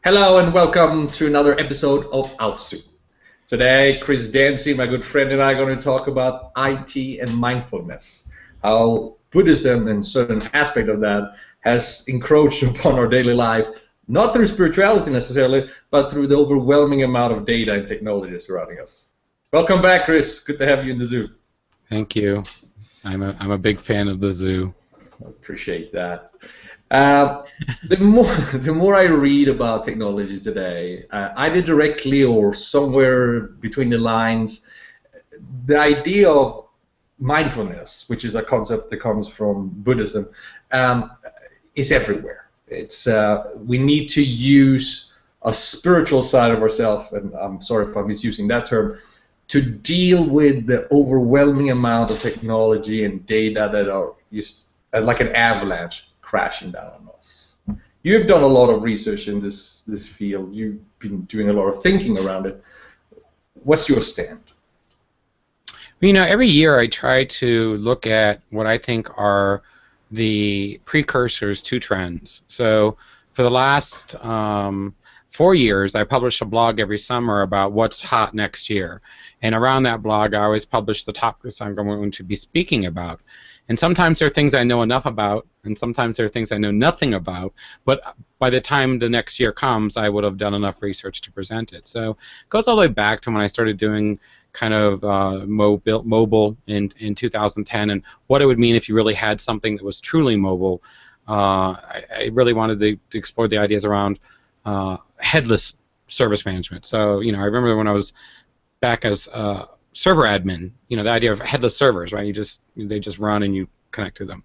Hello and welcome to another episode of Outsu. Today, Chris Dancy, my good friend, and I are going to talk about IT and mindfulness, how Buddhism and certain aspect of that has encroached upon our daily life, not through spirituality necessarily, but through the overwhelming amount of data and technology surrounding us. Welcome back, Chris. Good to have you in the zoo. Thank you. I'm a big fan of the zoo. I appreciate that. Uh, the more I read about technology today, either directly or somewhere between the lines, the idea of mindfulness, which is a concept that comes from Buddhism, um, is everywhere. It's we need to use a spiritual side of ourselves, and I'm sorry if I'm misusing that term, to deal with the overwhelming amount of technology and data that are just like an avalanche crashing down on us. You've done a lot of research in this field. You've been doing a lot of thinking around it. What's your stand? Every year I try to look at what I think are the precursors to trends. So for the last 4 years, I publish a blog every summer about what's hot next year. And around that blog, I always publish the topics I'm going to be speaking about. And sometimes there are things I know enough about, and sometimes there are things I know nothing about. But by the time the next year comes, I would have done enough research to present it. So it goes all the way back to when I started doing kind of mobile in 2010, and what it would mean if you really had something that was truly mobile. I really wanted to explore the ideas around headless service management. So, I remember when I was back as server admin, the idea of headless servers, right? They just run and you connect to them.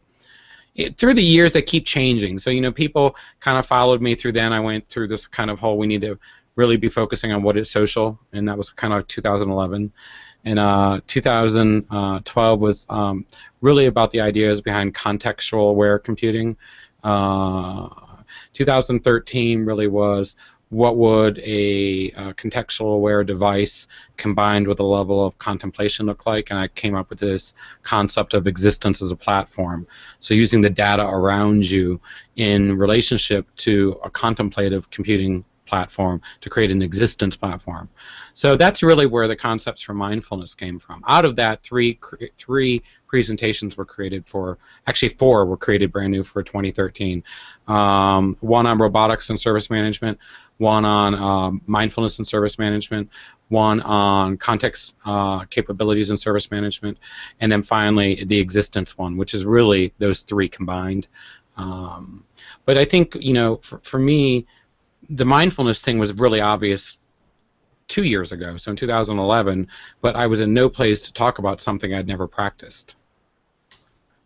Through the years, they keep changing. So, people kind of followed me through then. I went through this kind of whole, we need to really be focusing on what is social, and that was kind of 2011. And 2012 was really about the ideas behind contextual aware computing. 2013 really was what would a contextual aware device combined with a level of contemplation look like, and I came up with this concept of existence as a platform. So using the data around you in relationship to a contemplative computing platform to create an existence platform. So that's really where the concepts for mindfulness came from. Out of that, three presentations were created actually four were created brand new for 2013. One on robotics and service management, one on mindfulness and service management, one on context capabilities and service management, and then finally the existence one, which is really those three combined. But I think, for me, the mindfulness thing was really obvious 2 years ago, so in 2011, but I was in no place to talk about something I'd never practiced.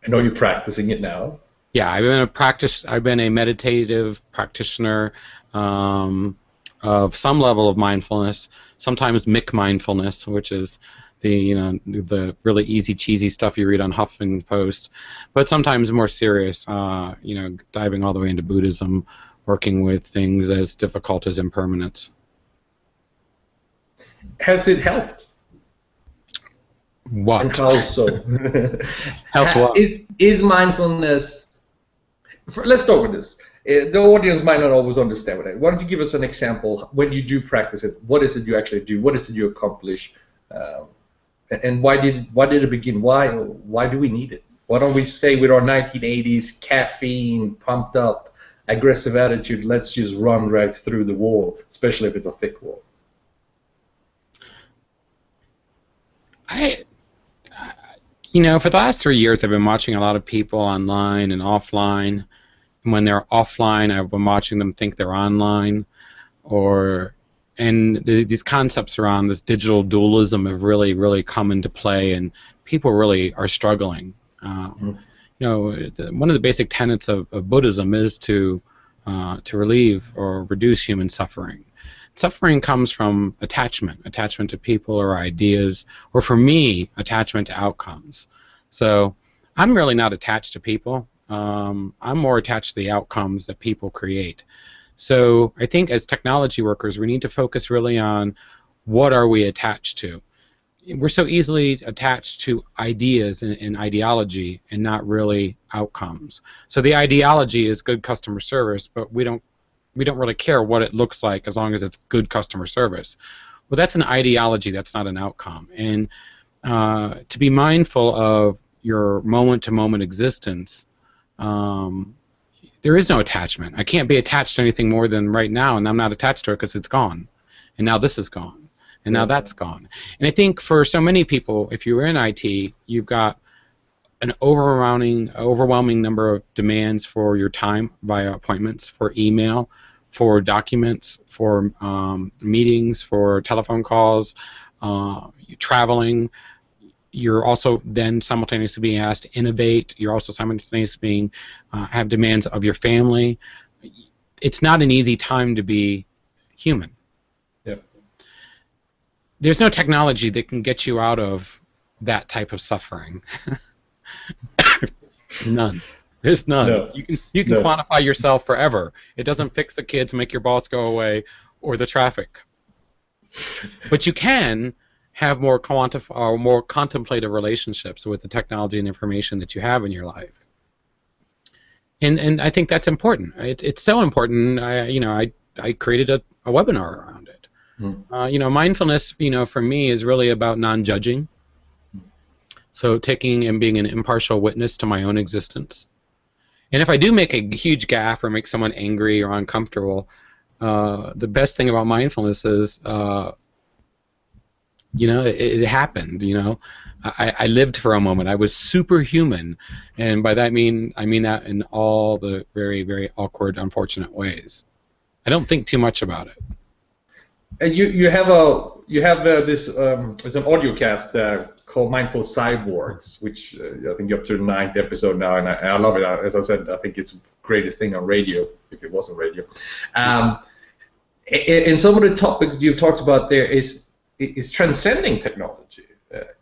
I know you're practicing it now. Yeah, I've been a meditative practitioner of some level of mindfulness, sometimes McMindfulness, which is the really easy, cheesy stuff you read on Huffington Post, but sometimes more serious, diving all the way into Buddhism, working with things as difficult as impermanence. Has it helped? What? And how so? Helped what? Is mindfulness... Let's start with this. The audience might not always understand it. Why don't you give us an example when you do practice it? What is it you actually do? What is it you accomplish? And why did it begin? Why do we need it? Why don't we stay with our 1980s caffeine, pumped up, aggressive attitude? Let's just run right through the wall, especially if it's a thick wall. For the last 3 years, I've been watching a lot of people online and offline. And when they're offline, I've been watching them think they're online. These concepts around this digital dualism have really, really come into play, and people really are struggling. One of the basic tenets of Buddhism is to relieve or reduce human suffering. Suffering comes from attachment to people or ideas, or for me, attachment to outcomes. So I'm really not attached to people. I'm more attached to the outcomes that people create. So I think as technology workers, we need to focus really on what are we attached to. We're so easily attached to ideas and ideology and not really outcomes. So the ideology is good customer service, but we don't we don't really care what it looks like as long as it's good customer service. Well, that's an ideology. That's not an outcome. And to be mindful of your moment-to-moment existence, there is no attachment. I can't be attached to anything more than right now, and I'm not attached to it because it's gone. And now this is gone. And now that's gone. And I think for so many people, if you're in IT, you've got an overwhelming number of demands for your time via appointments, for email, for documents, for meetings, for telephone calls, traveling. You're also then simultaneously being asked to innovate. You're also simultaneously being have demands of your family. It's not an easy time to be human. Yep. There's no technology that can get you out of that type of suffering. None. There's none. No. You can quantify yourself forever. It doesn't fix the kids, make your boss go away, or the traffic. But you can have more contemplative relationships with the technology and information that you have in your life. And I think that's important. It's so important. I created a webinar around it. Mindfulness, for me is really about non-judging. So taking and being an impartial witness to my own existence. And if I do make a huge gaffe or make someone angry or uncomfortable, the best thing about mindfulness is, it happened. I lived for a moment. I was superhuman, and by that I mean that in all the very, very awkward, unfortunate ways. I don't think too much about it. And you have this it's an audio cast called Mindful Cyborgs, which I think you're up to the 9th episode now, and I love it. As I said, I think it's the greatest thing on radio, if it wasn't radio. And some of the topics you've talked about there is transcending technology.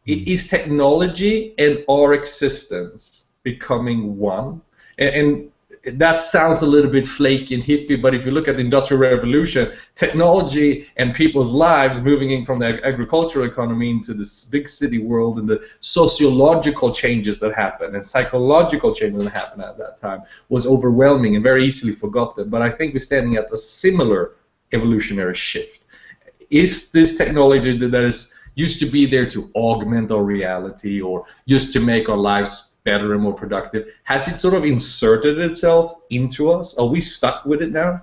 Is technology and our existence becoming one? And that sounds a little bit flaky and hippie, but if you look at the Industrial Revolution, technology and people's lives moving in from the agricultural economy into this big city world, and the sociological changes that happened and psychological changes that happened at that time was overwhelming and very easily forgotten. But I think we're standing at a similar evolutionary shift. Is this technology that is used to be there to augment our reality or just to make our lives better and more productive, has it sort of inserted itself into us? Are we stuck with it now?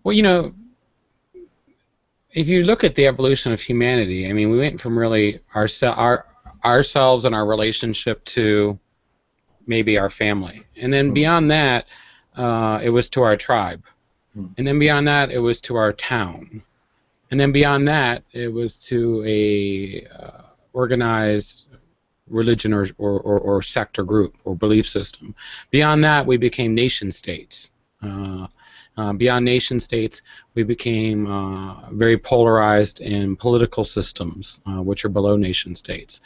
Well, if you look at the evolution of humanity, I mean, we went from really ourselves and our relationship to maybe our family. And then beyond that, it was to our tribe. And then beyond that, it was to our town. And then beyond that, it was to a organized religion or sect or group or belief system. Beyond that, we became nation states. Beyond nation states, we became very polarized in political systems, which are below nation states.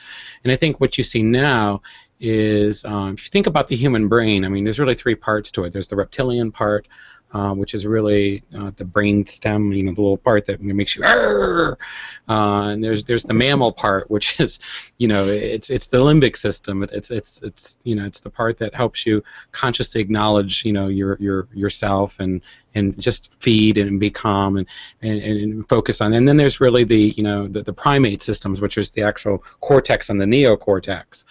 And I think what you see now is, if you think about the human brain, I mean, there's really 3 parts to it. There's the reptilian part, which is really the brain stem, the little part that makes you and there's the mammal part, which is, it's the limbic system. It's the part that helps you consciously acknowledge, yourself and just feed and be calm and focus on. And then there's really the primate systems, which is the actual cortex and the neocortex.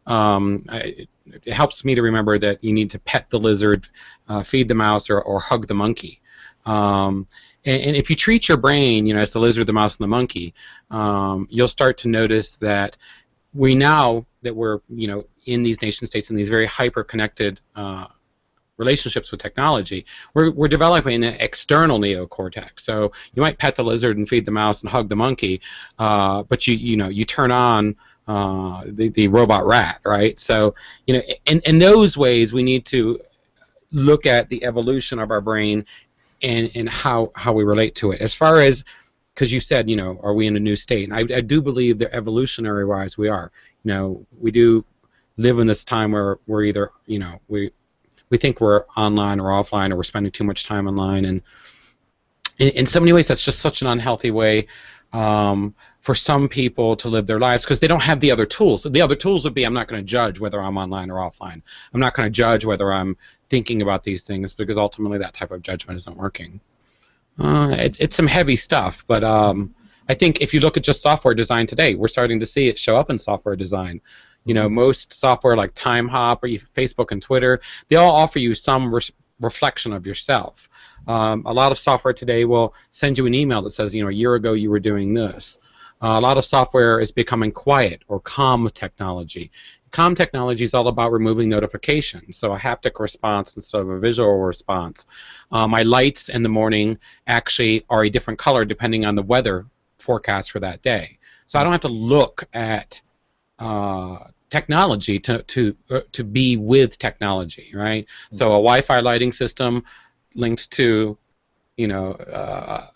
It helps me to remember that you need to pet the lizard, feed the mouse, or hug the monkey. And if you treat your brain, as the lizard, the mouse, and the monkey, you'll start to notice that we're in these nation states, in these very hyper-connected relationships with technology, we're developing an external neocortex. So you might pet the lizard and feed the mouse and hug the monkey, but you turn on the robot rat, right? So, in those ways, we need to look at the evolution of our brain and how we relate to it. As far as, because you said, are we in a new state? And I do believe that evolutionary-wise we are. We do live in this time where we're either, we think we're online or offline, or we're spending too much time online, and in so many ways that's just such an unhealthy way for some people to live their lives because they don't have the other tools. The other tools would be I'm not going to judge whether I'm online or offline. I'm not going to judge whether I'm thinking about these things because ultimately that type of judgment isn't working. It's some heavy stuff, but I think if you look at just software design today, we're starting to see it show up in software design. You know, most software like TimeHop or Facebook and Twitter, they all offer you some reflection of yourself. A lot of software today will send you an email that says, you know, a year ago you were doing this. A lot of software is becoming quiet or calm technology. Calm technology is all about removing notifications, so a haptic response instead of a visual response. My lights in the morning actually are a different color depending on the weather forecast for that day. So I don't have to look at technology to be with technology, right? So a Wi-Fi lighting system linked to, you know,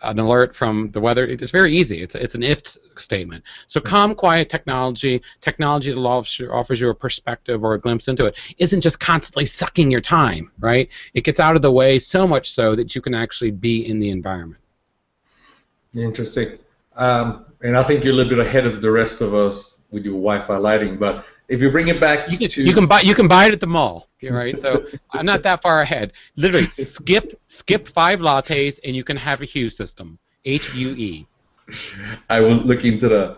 an alert from the weather. It's very easy. It's an if statement. So calm, quiet technology that offers you a perspective or a glimpse into it, isn't just constantly sucking your time, right? It gets out of the way so much so that you can actually be in the environment. Interesting. And I think you're a little bit ahead of the rest of us with your Wi-Fi lighting, but if you bring it back you can buy it at the mall, right? So I'm not that far ahead. Literally, skip 5 lattes and you can have a Hue system, HUE. I will look into that.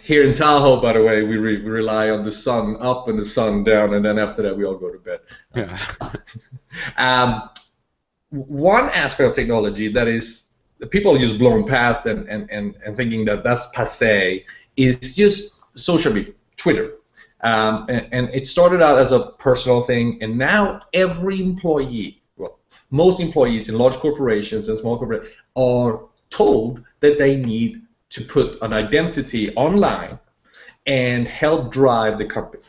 Here in Tahoe, by the way, we rely on the sun up and the sun down, and then after that we all go to bed. Yeah. One aspect of technology that is people just blowing past and thinking that that's passé is just social media, Twitter. And it started out as a personal thing, and now every employee, well, most employees in large corporations and small corporations are told that they need to put an identity online and help drive the company.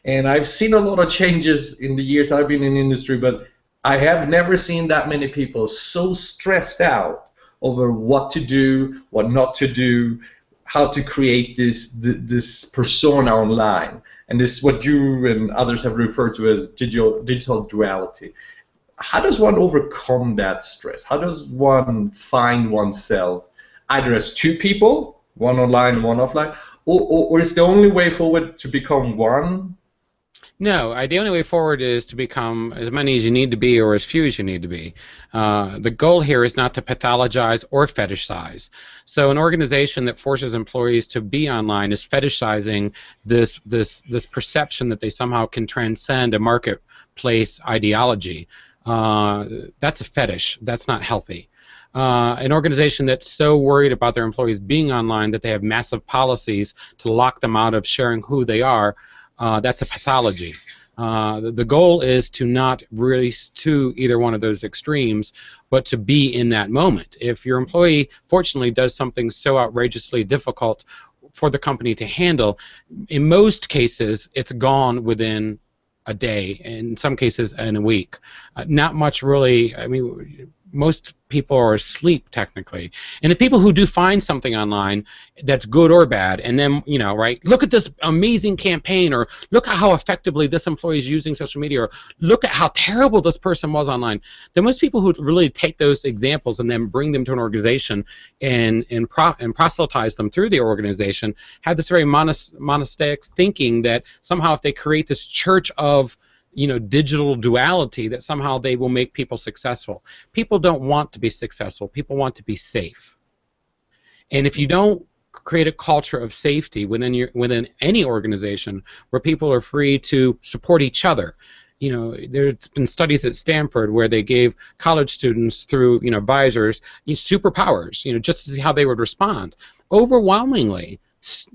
And I've seen a lot of changes in the years I've been in the industry, but I have never seen that many people so stressed out over what to do, what not to do, how to create this persona online. And this is what you and others have referred to as digital duality. How does one overcome that stress? How does one find oneself either as two people, one online, one offline, or is the only way forward to become one? No, the only way forward is to become as many as you need to be or as few as you need to be. The goal here is not to pathologize or fetishize. So an organization that forces employees to be online is fetishizing this perception that they somehow can transcend a marketplace ideology. That's a fetish. That's not healthy. An organization that's so worried about their employees being online that they have massive policies to lock them out of sharing who they are, that's a pathology. The goal is to not race to either one of those extremes, but to be in that moment. If your employee, fortunately, does something so outrageously difficult for the company to handle, in most cases, it's gone within a day, in some cases in a week. Not much really, I mean, most people are asleep technically. And the people who do find something online that's good or bad, and then, you know, right, look at this amazing campaign, or look at how effectively this employee is using social media, or look at how terrible this person was online. Then most people who really take those examples and then bring them to an organization and proselytize them through the organization have this very monastic thinking that somehow if they create this church of, you know, digital duality, that somehow they will make people successful. People don't want to be successful. People want to be safe. And if you don't create a culture of safety within any organization where people are free to support each other, you know, there's been studies at Stanford where they gave college students through, you know, advisors, superpowers, you know, just to see how they would respond. Overwhelmingly,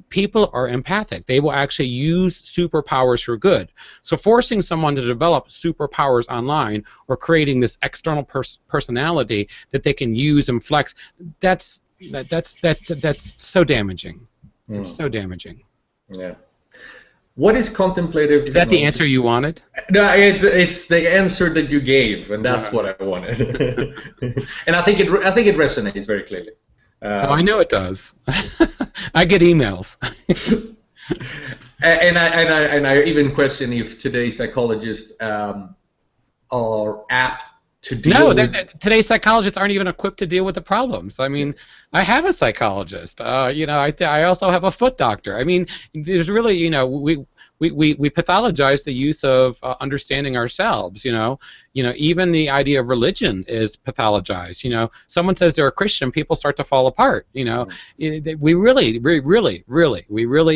people are empathic. They will actually use superpowers for good. So forcing someone to develop superpowers online or creating this external personality that they can use and flex, that's so damaging. It's so damaging. Yeah. What is contemplative? Is that the answer you wanted? No, it's the answer that you gave, and that's what I wanted. And I think it resonates very clearly. I know it does. I get emails. and I even question if today's psychologists are apt to No, deal with. today's psychologists aren't even equipped to deal with the problems. I Yeah. mean, I have a psychologist. I also have a foot doctor. I mean, there's really, we pathologize the use of understanding ourselves. Even the idea of religion is pathologized. Someone says they're a Christian, people start to fall apart. We really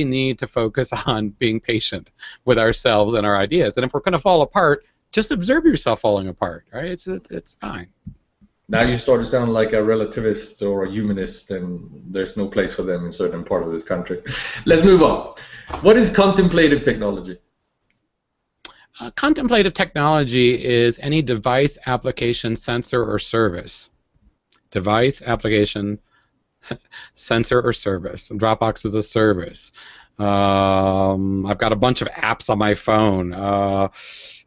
need to focus on being patient with ourselves and our ideas. And if we're going to fall apart, just observe yourself falling apart, right? It's fine. Now you start to sound like a relativist or a humanist, and there's no place for them in certain part of this country. Let's move on. What is contemplative technology? Contemplative technology is any device, application, sensor, or service. Device, application, sensor, or service. And Dropbox is a service. I've got a bunch of apps on my phone.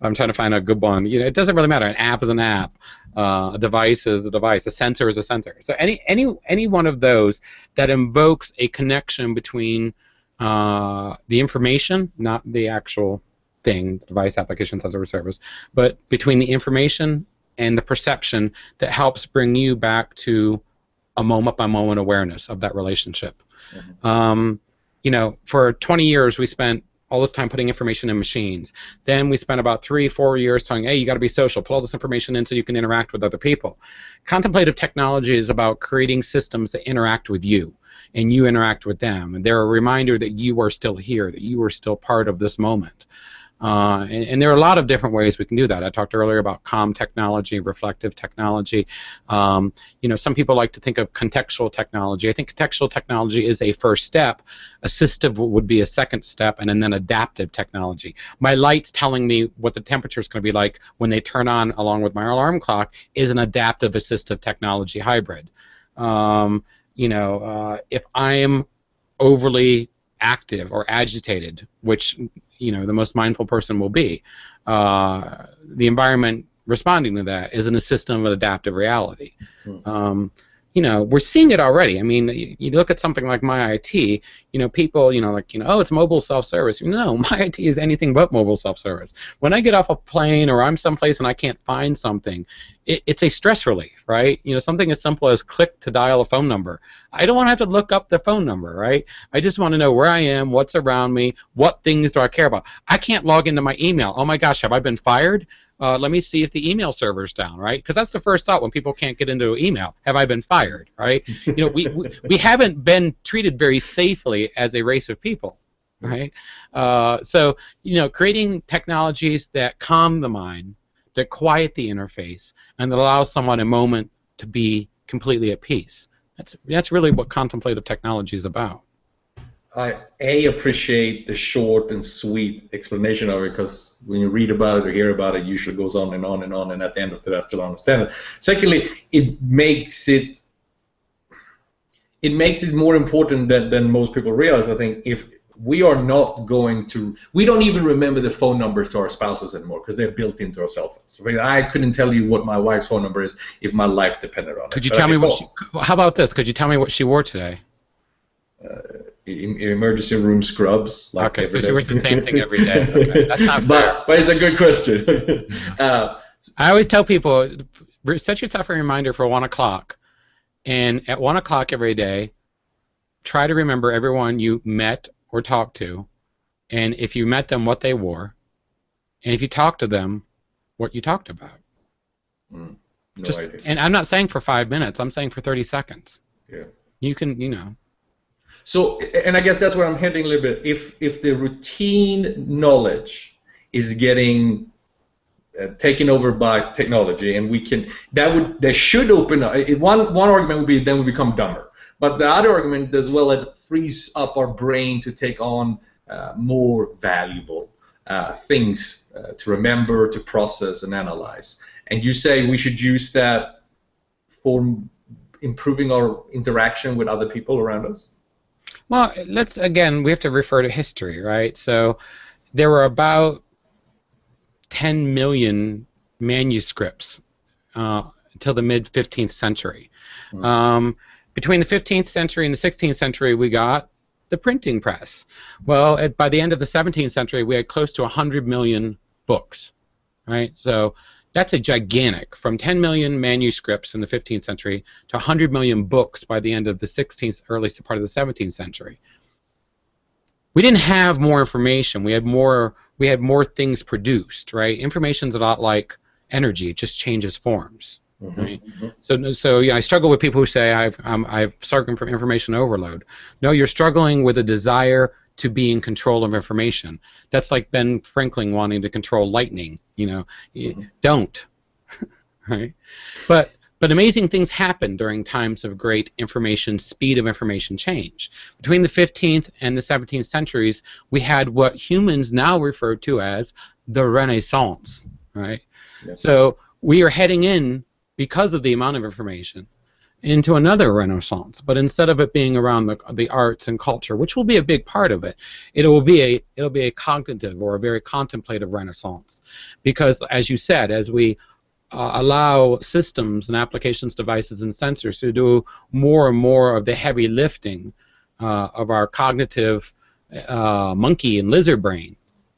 I'm trying to find a good one. It doesn't really matter. An app is an app. A device is a device. A sensor is a sensor. So any one of those that invokes a connection between the information, not the actual thing, device, application, sensor, or service, but between the information and the perception that helps bring you back to a moment-by-moment awareness of that relationship. Mm-hmm. For 20 years we spent all this time putting information in machines. Then we spent about 3-4 years telling, hey, you got to be social, put all this information in so you can interact with other people. Contemplative technology is about creating systems that interact with you, and you interact with them. And they're a reminder that you are still here, that you are still part of this moment. And there are a lot of different ways we can do that. I talked earlier about calm technology, reflective technology. Some people like to think of contextual technology. I think contextual technology is a first step. Assistive would be a second step, and then adaptive technology. My lights telling me what the temperature is going to be like when they turn on along with my alarm clock is an adaptive assistive technology hybrid. If I am overly active or agitated, which the most mindful person will be, the environment responding to that is in a system of adaptive reality. We're seeing it already. I mean, you look at something like My IT, people, oh, it's mobile self-service. No, My IT is anything but mobile self-service. When I get off a plane or I'm someplace and I can't find something, it's a stress relief, right? Something as simple as click to dial a phone number. I don't want to have to look up the phone number, right? I just want to know where I am, what's around me, what things do I care about. I can't log into my email. Oh my gosh, have I been fired? Let me see if the email server's down, right? Because that's the first thought when people can't get into email. Have I been fired, right? We haven't been treated very safely as a race of people, right? So creating technologies that calm the mind, that quiet the interface, and that allow someone a moment to be completely at peace. That's really what contemplative technology is about. I appreciate the short and sweet explanation of it, because when you read about it or hear about it, it usually goes on and on and on, and at the end of it, I still don't understand it. Secondly, it makes it more important than most people realize. I think if we are not going to, we don't even remember the phone numbers to our spouses anymore because they're built into our cell phones. So I couldn't tell you what my wife's phone number is if my life depended on it. Could you tell me how about this? Could you tell me what she wore today? Emergency room scrubs. Okay, so she wears the same thing every day. Okay. That's not fair. But it's a good question. I always tell people, set yourself a reminder for 1 o'clock, and at 1 o'clock every day, try to remember everyone you met or talked to, and if you met them, what they wore, and if you talked to them, what you talked about. No idea. And I'm not saying for 5 minutes. I'm saying for 30 seconds. Yeah. You can, So, and I guess that's where I'm heading a little bit. If the routine knowledge is getting taken over by technology, and that should open up. One argument would be then we become dumber. But the other argument as well, it frees up our brain to take on more valuable things to remember, to process, and analyze. And you say we should use that for improving our interaction with other people around us? Well, we have to refer to history, right? So there were about 10 million manuscripts until the mid-15th century. Between the 15th century and the 16th century, we got the printing press. Well, by the end of the 17th century, we had close to 100 million books, right? So That's a gigantic, from 10 million manuscripts in the 15th century to 100 million books by the end of the 16th, early part of the 17th century. We didn't have more information. We had more things produced, right? Information's a lot like energy; it just changes forms, right? So yeah, I struggle with people who say I've struggling from information overload. No, you're struggling with a desire to be in control of information. That's like Ben Franklin wanting to control lightning. Don't, right? But amazing things happen during times of great speed of information change. Between the 15th and the 17th centuries, we had what humans now refer to as the Renaissance, right? Yes. So we are heading in, because of the amount of information, into another Renaissance. But instead of it being around the arts and culture, which will be a big part of it, it'll be a cognitive or a very contemplative Renaissance. Because, as you said, as we allow systems and applications, devices, and sensors to do more and more of the heavy lifting of our cognitive monkey and lizard brain.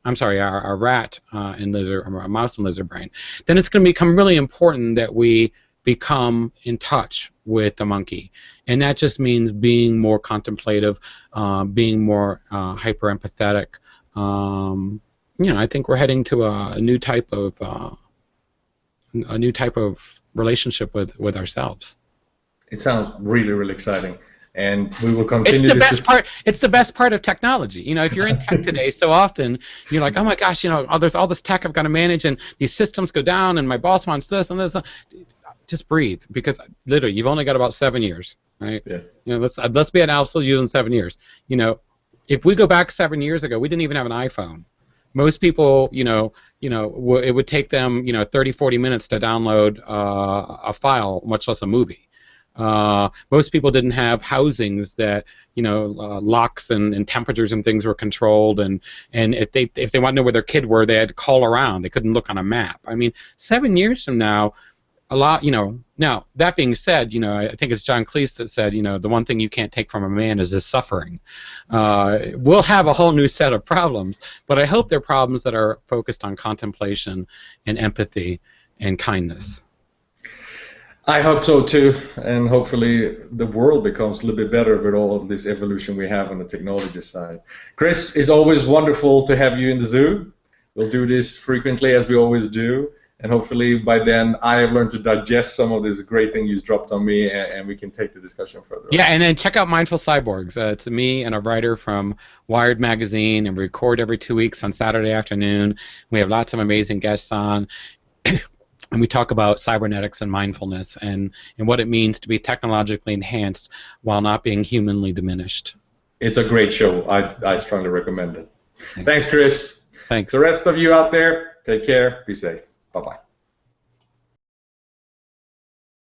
I'm sorry, our rat and lizard, our mouse and lizard brain. Then it's going to become really important that we become in touch with the monkey, and that just means being more contemplative, being more hyper empathetic. I think we're heading to a new type of relationship with ourselves. It sounds really, really exciting, and we will continue. It's the best part. It's the best part of technology. If you're in tech today, so often you're like, oh my gosh, there's all this tech I've got to manage, and these systems go down, and my boss wants this and this. Just breathe, because literally you've only got about 7 years, right? Yeah. Let's be an absolute you in 7 years. If we go back 7 years ago, we didn't even have an iPhone. Most people, it would take them, 30, 40 minutes to download a file, much less a movie. Most people didn't have housings that, locks and temperatures and things were controlled, and if they wanted to know where their kid were, they had to call around. They couldn't look on a map. I mean, 7 years from now, a lot, Now, that being said, I think it's John Cleese that said, the one thing you can't take from a man is his suffering. We'll have a whole new set of problems, but I hope they're problems that are focused on contemplation and empathy and kindness. I hope so too, and hopefully the world becomes a little bit better with all of this evolution we have on the technology side. Chris, it's always wonderful to have you in the zoo. We'll do this frequently, as we always do. And hopefully by then I have learned to digest some of this great thing you've dropped on me, and we can take the discussion further. Yeah, and then check out Mindful Cyborgs. It's me and a writer from Wired Magazine, and we record every 2 weeks on Saturday afternoon. We have lots of amazing guests on, and we talk about cybernetics and mindfulness and what it means to be technologically enhanced while not being humanly diminished. It's a great show. I strongly recommend it. Thanks, Chris. Thanks. The rest of you out there, take care. Be safe. Bye-bye.